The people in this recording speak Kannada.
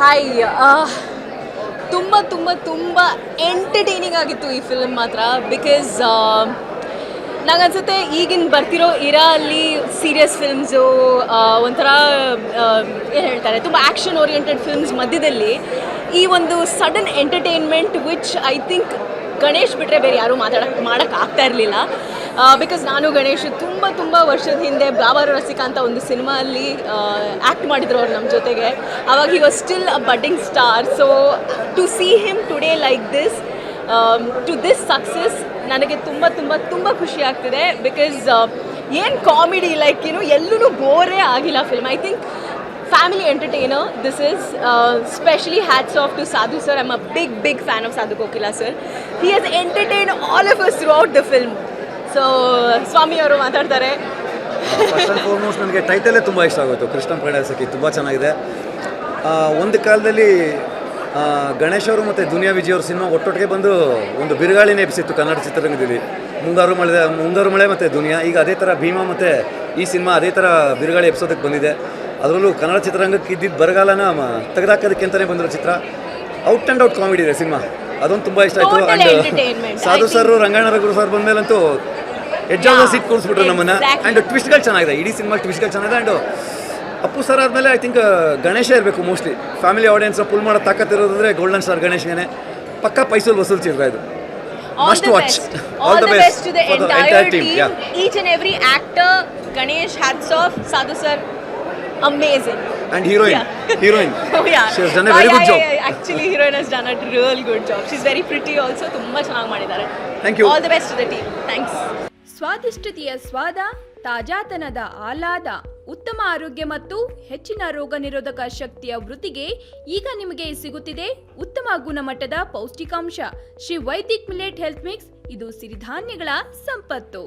ಹಾಯ್ ತುಂಬ ತುಂಬ ತುಂಬ ಎಂಟರ್ಟೈನಿಂಗ್ ಆಗಿತ್ತು ಈ ಫಿಲ್ಮ್ ಮಾತ್ರ. ಬಿಕಾಸ್ ನನಗನ್ಸುತ್ತೆ ಈಗಿನ ಬರ್ತಿರೋ ಇರಾ ಅಲ್ಲಿ ಸೀರಿಯಸ್ ಫಿಲ್ಮ್ಸು ಒಂಥರ ಏನು ಹೇಳ್ತಾರೆ, ತುಂಬ ಆ್ಯಕ್ಷನ್ ಓರಿಯೆಂಟೆಡ್ ಫಿಲ್ಮ್ಸ್ ಮಧ್ಯದಲ್ಲಿ ಈ ಒಂದು sudden entertainment which I think Ganesh ಬಿಟ್ಟರೆ ಬೇರೆ ಯಾರೂ ಮಾಡೋಕ್ಕಾಗ್ತಾ ಇರಲಿಲ್ಲ. ಬಿಕಾಸ್ ನಾನು ಗಣೇಶ್ ತುಂಬ ವರ್ಷದ ಹಿಂದೆ ಬ್ರಾವರ್ ರಸಿಕಾ ಅಂತ ಒಂದು ಸಿನಿಮಾ ಅಲ್ಲಿ ಆ್ಯಕ್ಟ್ ಮಾಡಿದ್ರು ಅವ್ರು ನಮ್ಮ ಜೊತೆಗೆ. ಆವಾಗ he was still a budding star. So to see him today like this, to this success ನನಗೆ ತುಂಬ ಖುಷಿ ಆಗ್ತಿದೆ. ಬಿಕಾಸ್ ಏನು ಕಾಮಿಡಿ, ಲೈಕ್ ಎಲ್ಲೂ ಬೋರೇ ಆಗಿಲ್ಲ film. I think family entertainer this is. Especially hats off to Sadhu sir. I'm a big fan of Sadhu Kokila sir. He has entertained all of us throughout the film. So Swami ಅವರು ಮಾತಾಡ್ತಾರೆ. ಫಸ್ಟ್ ಆ್ಯಂಡ್ ಫಾರ್ಮೋಸ್ಟ್ ನನಗೆ ಟೈಟಲೇ ತುಂಬ ಇಷ್ಟ ಆಗೋಯ್ತು, ಕೃಷ್ಣ ಪ್ರಣಯಸಖಿ. ತುಂಬ ಚೆನ್ನಾಗಿದೆ. ಒಂದು ಕಾಲದಲ್ಲಿ ಗಣೇಶ್ ಅವರು ಮತ್ತು ದುನಿಯಾ ವಿಜಯ್ ಅವ್ರ ಸಿನಿಮಾ ಒಟ್ಟೊಟ್ಟಿಗೆ ಬಂದು ಒಂದು ಬಿರುಗಾಳಿನೇ ಎಬ್ಸಿತ್ತು ಕನ್ನಡ ಚಿತ್ರರಂಗದಲ್ಲಿ. ಮುಂಗಾರು ಮಳೆ ಮತ್ತು ದುನಿಯಾ. ಈಗ ಅದೇ ಥರ ಭೀಮಾ ಮತ್ತು ಈ ಸಿನಿಮಾ ಅದೇ ಥರ ಬಿರುಗಾಳಿ ಎಬ್ಸೋದಕ್ಕೆ ಬಂದಿದೆ. ಅದರಲ್ಲೂ ಕನ್ನಡ ಚಿತ್ರರಂಗಕ್ಕೆ ಇದ್ದಿದ್ದು ಬರಗಾಲನ ತೆಗೆದಾಕೋದಕ್ಕೆ ಅಂತಲೇ ಬಂದಿರೋ ಚಿತ್ರ. ಔಟ್ ಆ್ಯಂಡ್ ಔಟ್ ಕಾಮಿಡಿ ಇದೆ ಸಿನಿಮಾ. ಅದೊಂದು ತುಂಬ ಇಷ್ಟ ಆಯಿತು. And Sadhu sir, Rangayana Raghu sir ಬಂದಮೇಲಂತೂ ಎಡ್ಜ್ ಆಫ್ ದ ಸೀಟ್ ಕೂರಿಸ್ಬಿಟ್ರು ನಮ್ಮನ್ನು. ಆ್ಯಂಡ್ ಟ್ವಿಸ್ಟ್ಗಳು ಚೆನ್ನಾಗಿದೆ, ಇಡೀ ಸಿನಿಮಾ ಟ್ವಿಸ್ಟ್ಗಳು ಚೆನ್ನಾಗಿದೆ. ಆ್ಯಂಡ್ ಅಪ್ಪು ಸರ್ ಆದಮೇಲೆ ಐ ಥಿಂಕ್ ಗಣೇಶ ಇರಬೇಕು ಮೋಸ್ಟ್ಲಿ. ಫ್ಯಾಮಿಲಿ ಆಡಿಯನ್ಸ್ನ ಪುಲ್ ಮಾಡೋ ತಾಕತ್ತಿರೋದಂದರೆ ಗೋಲ್ಡನ್ ಸ್ಟಾರ್ ಗಣೇಶ್ಗೆ ಪಕ್ಕ ಪೈಸೂರು ವಸೂಲ್ ಚಿತ್ರ ಇದು. Must watch. All the best to the entire team. Yeah. Each and every actor, Ganesh, hats off. Sadhu sir, amazing. And heroine. Oh yeah. She has done a very good job. Actually, heroine has done a real good job. She's very pretty also. ತುಂಬಾ ಚೆನ್ನಾಗಿ ಮಾಡಿದ್ದಾರೆ. Thank you. All the best to the team. Thanks. ಸ್ವಾದಿಷ್ಟತೆಯ ಸ್ವಾದ, ತಾಜಾತನದ ಆಹ್ಲಾದ, ಉತ್ತಮ ಆರೋಗ್ಯ ಮತ್ತು ಹೆಚ್ಚಿನ ರೋಗ ನಿರೋಧಕ ಶಕ್ತಿಯ ವೃದ್ಧಿಗೆ ಈಗ ನಿಮಗೆ ಸಿಗುತ್ತಿದೆ ಉತ್ತಮ ಗುಣಮಟ್ಟದ ಪೌಷ್ಟಿಕಾಂಶ. Shri Vaidik millet health mix. ಇದು ಸಿರಿಧಾನ್ಯಗಳ ಸಂಪತ್ತು.